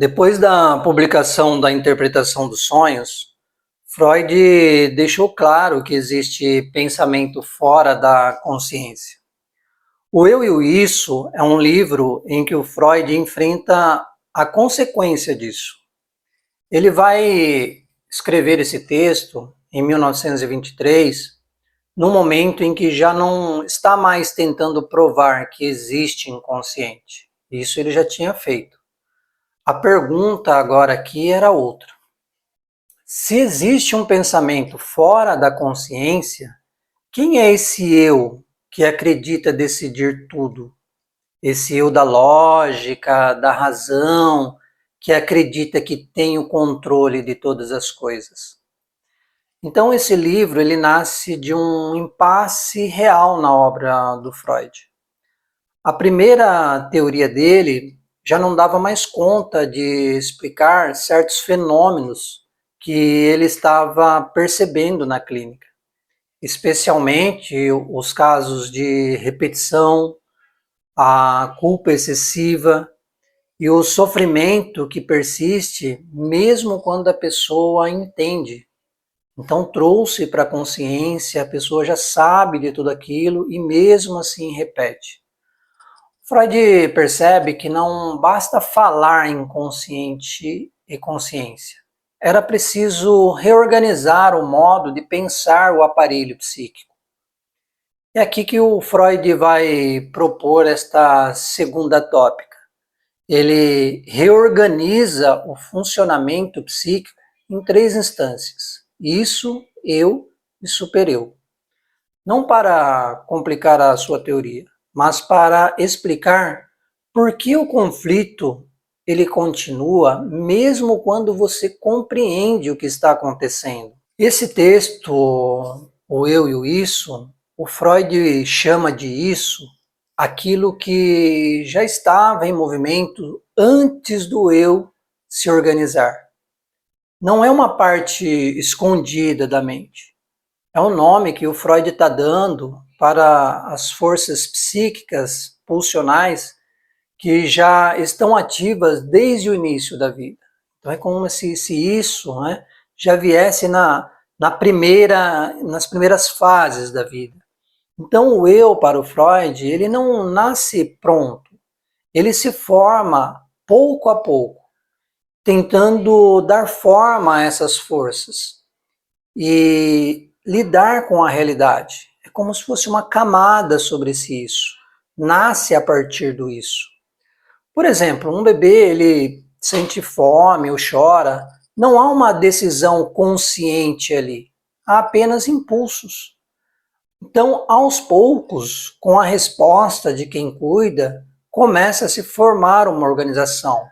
Depois da publicação da interpretação dos sonhos, Freud deixou claro que existe pensamento fora da consciência. O Eu e o Isso é um livro em que o Freud enfrenta a consequência disso. Ele vai escrever esse texto em 1923, no momento em que já não está mais tentando provar que existe inconsciente. Isso ele já tinha feito. A pergunta agora aqui era outra. Se existe um pensamento fora da consciência, quem é esse eu que acredita decidir tudo? Esse eu da lógica, da razão, que acredita que tem o controle de todas as coisas. Então esse livro ele nasce de um impasse real na obra do Freud. A primeira teoria dele já não dava mais conta de explicar certos fenômenos que ele estava percebendo na clínica, especialmente os casos de repetição, a culpa excessiva e o sofrimento que persiste mesmo quando a pessoa entende. Então trouxe para a consciência, a pessoa já sabe de tudo aquilo e mesmo assim repete. Freud percebe que não basta falar em consciente e consciência. Era preciso reorganizar o modo de pensar o aparelho psíquico. É aqui que o Freud vai propor esta segunda tópica. Ele reorganiza o funcionamento psíquico em três instâncias: isso, eu e supereu. Não para complicar a sua teoria, mas para explicar por que o conflito ele continua mesmo quando você compreende o que está acontecendo. Esse texto, o eu e o isso, o Freud chama de isso aquilo que já estava em movimento antes do eu se organizar. Não é uma parte escondida da mente. É um nome que o Freud está dando para as forças psíquicas pulsionais que já estão ativas desde o início da vida. Então é como se isso, né, já viesse nas primeiras fases da vida. Então o eu para o Freud, ele não nasce pronto, ele se forma pouco a pouco, tentando dar forma a essas forças e lidar com a realidade. É como se fosse uma camada sobre esse isso, nasce a partir do isso. Por exemplo, um bebê, ele sente fome ou chora, não há uma decisão consciente ali, há apenas impulsos. Então, aos poucos, com a resposta de quem cuida, começa a se formar uma organização.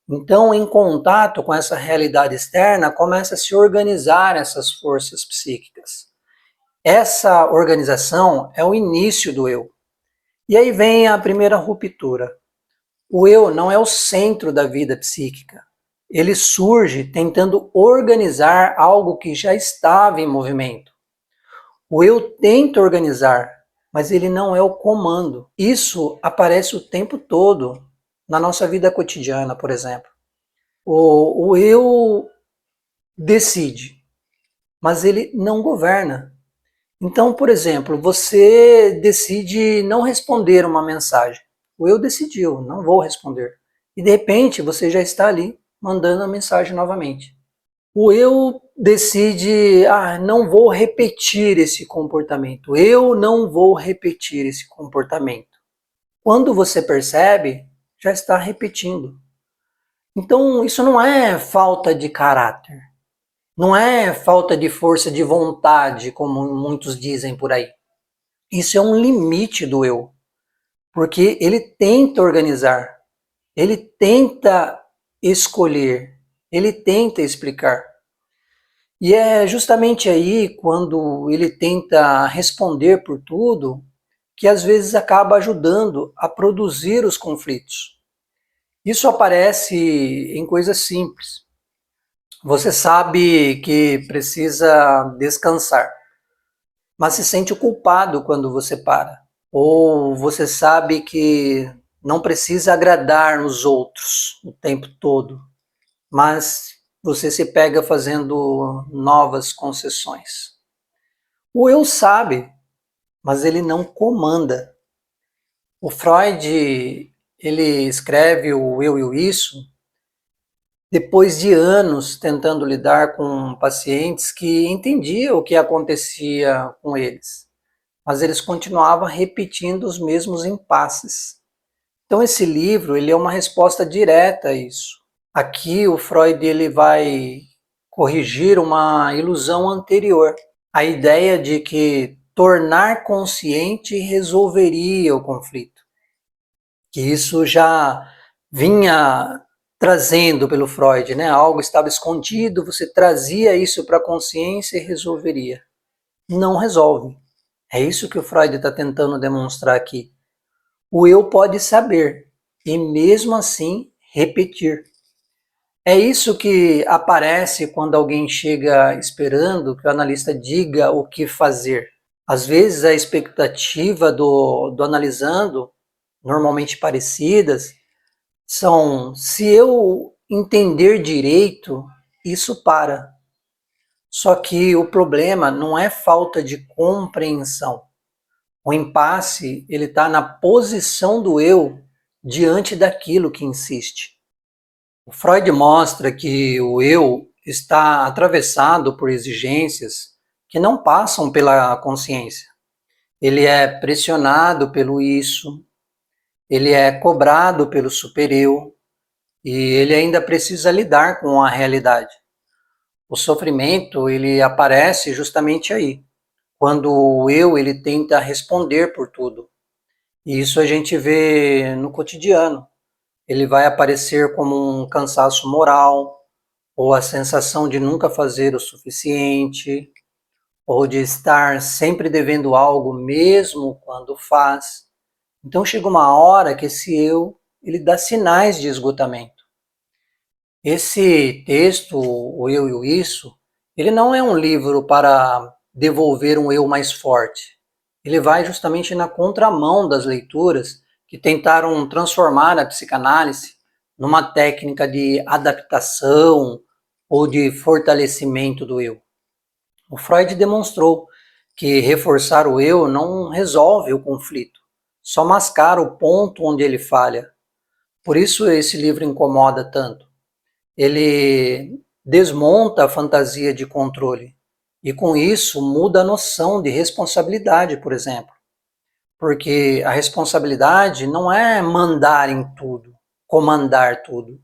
Então, em contato com essa realidade externa, começa a se organizar essas forças psíquicas. Essa organização é o início do eu. E aí vem a primeira ruptura. O eu não é o centro da vida psíquica. Ele surge tentando organizar algo que já estava em movimento. O eu tenta organizar, mas ele não é o comando. Isso aparece o tempo todo na nossa vida cotidiana, por exemplo. O eu decide, mas ele não governa. Então, por exemplo, você decide não responder uma mensagem. O eu decidiu, não vou responder. E de repente você já está ali mandando a mensagem novamente. O eu decide, não vou repetir esse comportamento. Eu não vou repetir esse comportamento. Quando você percebe, já está repetindo. Então, isso não é falta de caráter. Não é falta de força de vontade, como muitos dizem por aí. Isso é um limite do eu. Porque ele tenta organizar, ele tenta escolher, ele tenta explicar. E é justamente aí, quando ele tenta responder por tudo, que às vezes acaba ajudando a produzir os conflitos. Isso aparece em coisas simples. Você sabe que precisa descansar, mas se sente culpado quando você para. Ou você sabe que não precisa agradar os outros o tempo todo, mas você se pega fazendo novas concessões. O eu sabe, mas ele não comanda. O Freud, ele escreve o eu e o isso depois de anos tentando lidar com pacientes que entendiam o que acontecia com eles, mas eles continuavam repetindo os mesmos impasses. Então esse livro, ele é uma resposta direta a isso. Aqui o Freud ele vai corrigir uma ilusão anterior, a ideia de que tornar consciente resolveria o conflito. Que isso já vinha trazendo pelo Freud, né? Algo estava escondido, você trazia isso para a consciência e resolveria. Não resolve. É isso que o Freud está tentando demonstrar aqui. O eu pode saber e mesmo assim repetir. É isso que aparece quando alguém chega esperando que o analista diga o que fazer. Às vezes a expectativa do analisando, normalmente parecidas, são: se eu entender direito, isso para. Só que o problema não é falta de compreensão. O impasse, ele está na posição do eu diante daquilo que insiste. O Freud mostra que o eu está atravessado por exigências que não passam pela consciência. Ele é pressionado pelo isso, ele é cobrado pelo supereu e ele ainda precisa lidar com a realidade. O sofrimento, ele aparece justamente aí, quando o eu ele tenta responder por tudo. E isso a gente vê no cotidiano. Ele vai aparecer como um cansaço moral, ou a sensação de nunca fazer o suficiente, ou de estar sempre devendo algo mesmo quando faz. Então chega uma hora que esse eu, ele dá sinais de esgotamento. Esse texto, o Eu e o Isso, ele não é um livro para devolver um eu mais forte. Ele vai justamente na contramão das leituras que tentaram transformar a psicanálise numa técnica de adaptação ou de fortalecimento do eu. O Freud demonstrou que reforçar o eu não resolve o conflito, só mascara o ponto onde ele falha. Por isso esse livro incomoda tanto. Ele desmonta a fantasia de controle e com isso muda a noção de responsabilidade, por exemplo. Porque a responsabilidade não é mandar em tudo, comandar tudo.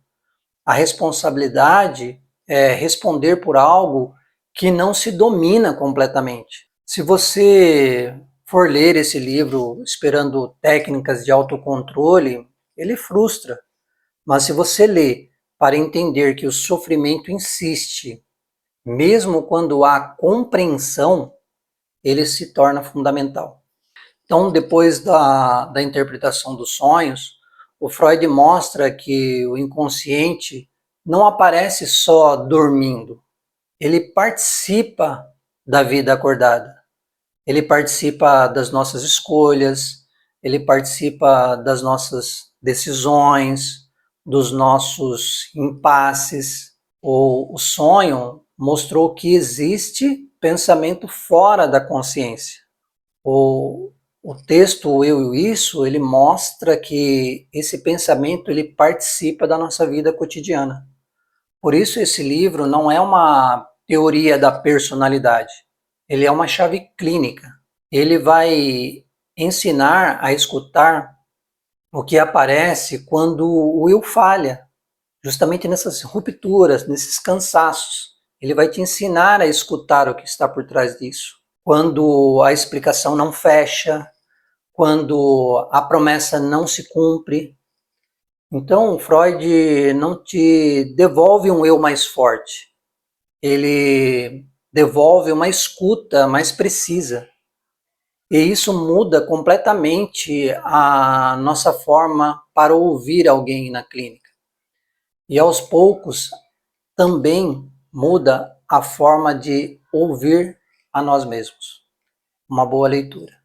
A responsabilidade é responder por algo que não se domina completamente. Se você for ler esse livro esperando técnicas de autocontrole, ele frustra. Mas se você lê para entender que o sofrimento insiste, mesmo quando há compreensão, ele se torna fundamental. Então, depois da interpretação dos sonhos, o Freud mostra que o inconsciente não aparece só dormindo, ele participa da vida acordada. Ele participa das nossas escolhas, ele participa das nossas decisões, dos nossos impasses. O sonho mostrou que existe pensamento fora da consciência. O texto O Eu e o Isso, ele mostra que esse pensamento ele participa da nossa vida cotidiana. Por isso esse livro não é uma teoria da personalidade, ele é uma chave clínica. Ele vai ensinar a escutar o que aparece quando o eu falha, justamente nessas rupturas, nesses cansaços. Ele vai te ensinar a escutar o que está por trás disso. Quando a explicação não fecha, quando a promessa não se cumpre. Então, Freud não te devolve um eu mais forte, ele devolve uma escuta mais precisa. E isso muda completamente a nossa forma para ouvir alguém na clínica. E aos poucos também muda a forma de ouvir a nós mesmos. Uma boa leitura.